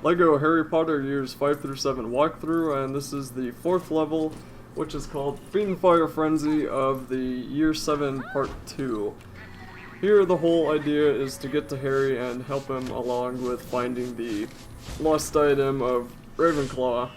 LEGO Harry Potter Years 5 through 7 walkthrough, and this is the 4th level, which is called Fiendfyre Frenzy of the Year 7 Part 2. Here the whole idea is to get to Harry and help him along with finding the lost item of Ravenclaw.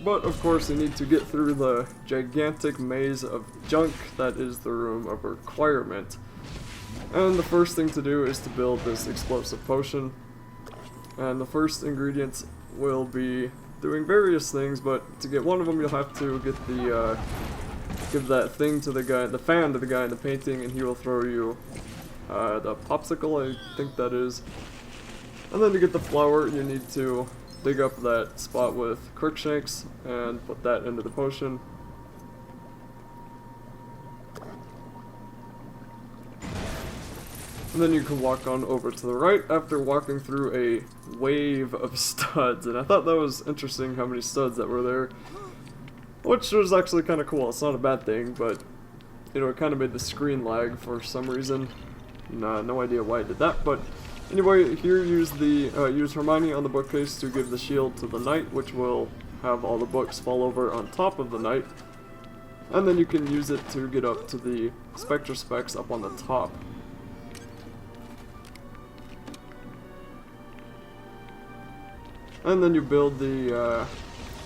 But of course you need to get through the gigantic maze of junk that is the Room of Requirement. And the first thing to do is to build this explosive potion. And the first ingredient will be doing various things, but to get one of them you'll have to get the give that thing to the guy, the fan to the guy in the painting, and he will throw you the popsicle, I think that is. And then to get the flower you need to dig up that spot with Crookshanks and put that into the potion. And then you can walk on over to the right after walking through a wave of studs. And I thought that was interesting how many studs that were there. Which was actually kind of cool. It's not a bad thing, but you know, it kind of made the screen lag for some reason. No idea why it did that, but anyway, here use Hermione on the bookcase to give the shield to the knight, which will have all the books fall over on top of the knight. And then you can use it to get up to the Spectre Specs up on the top. And then you build the,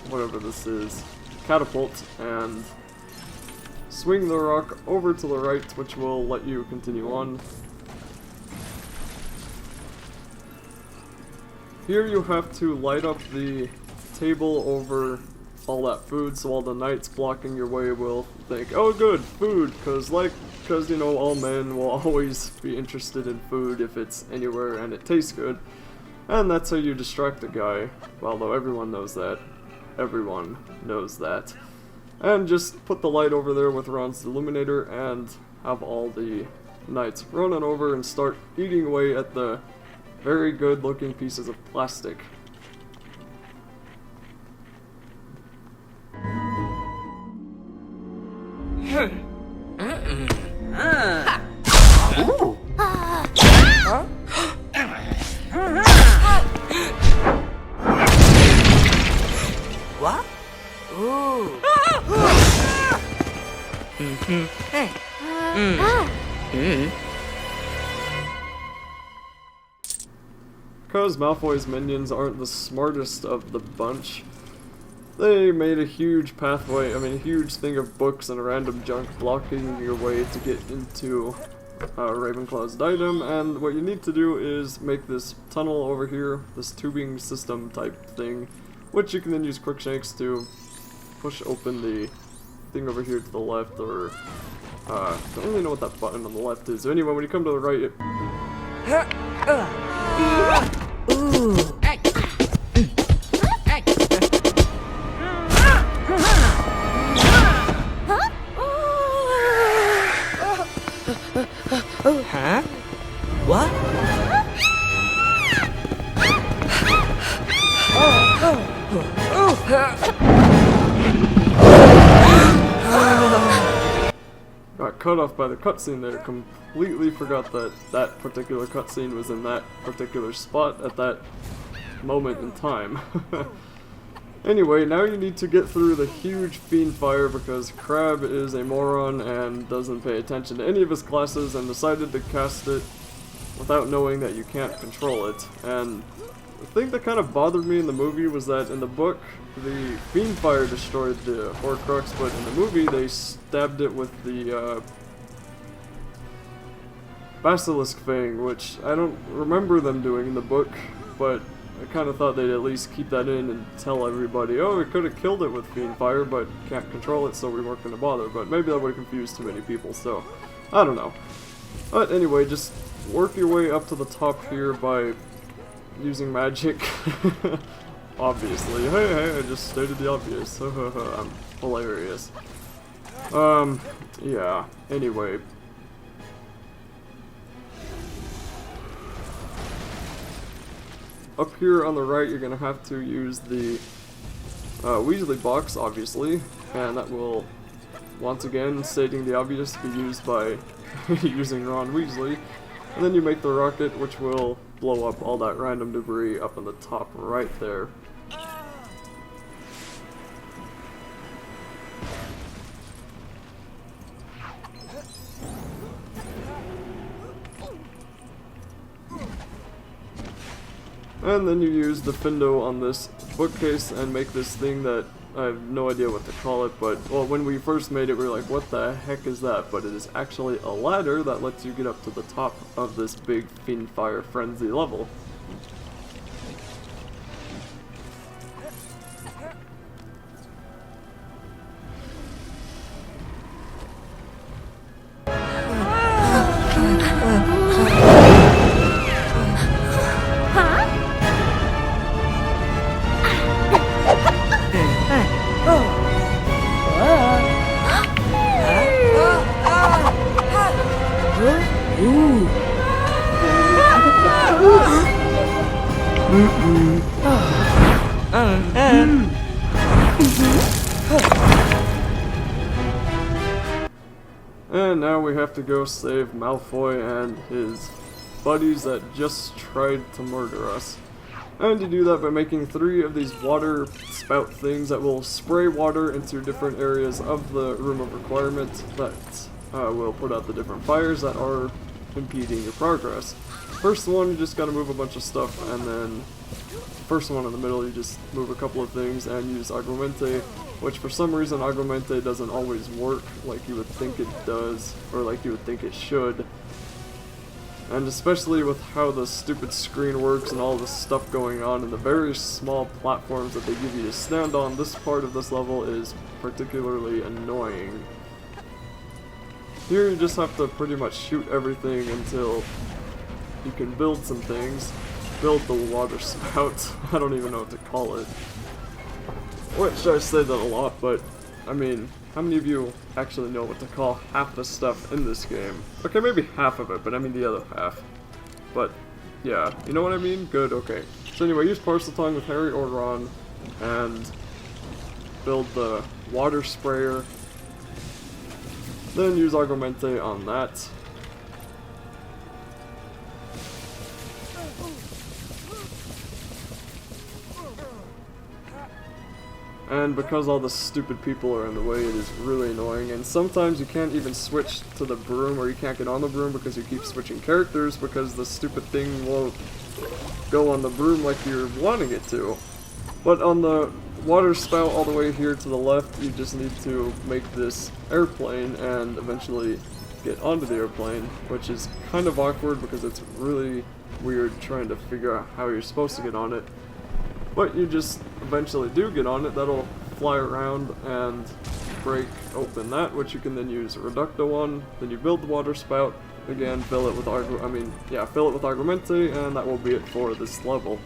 whatever this is, catapult, and swing the rock over to the right, which will let you continue on. Here you have to light up the table over all that food, so all the knights blocking your way will think, oh good, food, because you know, all men will always be interested in food if it's anywhere and it tastes good. And that's how you distract a guy, although everyone knows that. Everyone knows that. And just put the light over there with Ron's illuminator and have all the knights run on over and start eating away at the very good looking pieces of plastic. What? Ooh. Because Malfoy's minions aren't the smartest of the bunch, they made a huge pathway, a huge thing of books and random junk blocking your way to get into Ravenclaw's item, and what you need to do is make this tunnel over here, this tubing system type thing, which you can then use Crookshanks to push open the thing over here to the left, or I don't really know what that button on the left is. So anyway, when you come to the right, Huh? What? got cut off by the cutscene there. Completely forgot that that particular cutscene was in that particular spot at that moment in time. Anyway, now you need to get through the huge Fiendfyre because Crabbe is a moron and doesn't pay attention to any of his classes and decided to cast it without knowing that you can't control it. And the thing that kind of bothered me in the movie was that in the book, the Fiendfyre destroyed the horcrux, but in the movie they stabbed it with the basilisk thing, which I don't remember them doing in the book, but I kind of thought they'd at least keep that in and tell everybody, oh, we could have killed it with Fiendfyre, but can't control it, so we weren't going to bother. But maybe that would have confused too many people, so I don't know. But anyway, just work your way up to the top here by using magic. Obviously. Hey, I just stated the obvious. I'm hilarious. Yeah, anyway. Up here on the right, you're gonna have to use the Weasley box, obviously, and that will, once again, stating the obvious, be used by using Ron Weasley. And then you make the rocket, which will blow up all that random debris up on the top right there. And then you use the Findo on this bookcase and make this thing that I have no idea what to call it, but, well, when we first made it, we were like, what the heck is that? But it is actually a ladder that lets you get up to the top of this big Fiendfyre frenzy level. And now we have to go save Malfoy and his buddies that just tried to murder us. And you do that by making 3 of these water spout things that will spray water into different areas of the room of requirement that will put out the different fires that are impeding your progress. First one, you just gotta move a bunch of stuff, and then first one in the middle, you just move a couple of things and use Agrumente, which for some reason Agrumente doesn't always work like you would think it does, or like you would think it should. And especially with how the stupid screen works and all the stuff going on and the very small platforms that they give you to stand on, this part of this level is particularly annoying. Here you just have to pretty much shoot everything until you can build some things. Build the water spout. I don't even know what to call it. Which I say that a lot, but I mean, how many of you actually know what to call half the stuff in this game? Okay, maybe half of it, but I mean the other half. But yeah, you know what I mean? Good, okay. So anyway, use Parcel Tongue with Harry or Ron and build the water sprayer. Then use Agrumente on that. And because all the stupid people are in the way, it is really annoying. And sometimes you can't even switch to the broom, or you can't get on the broom because you keep switching characters because the stupid thing won't go on the broom like you're wanting it to. But on the water spout all the way here to the left, you just need to make this airplane and eventually get onto the airplane, which is kind of awkward because it's really weird trying to figure out how you're supposed to get on it. But you just eventually do get on it. That'll fly around and break open that, which you can then use Reducto on. Then you build the water spout, again, fill it with Agrumente, and that will be it for this level.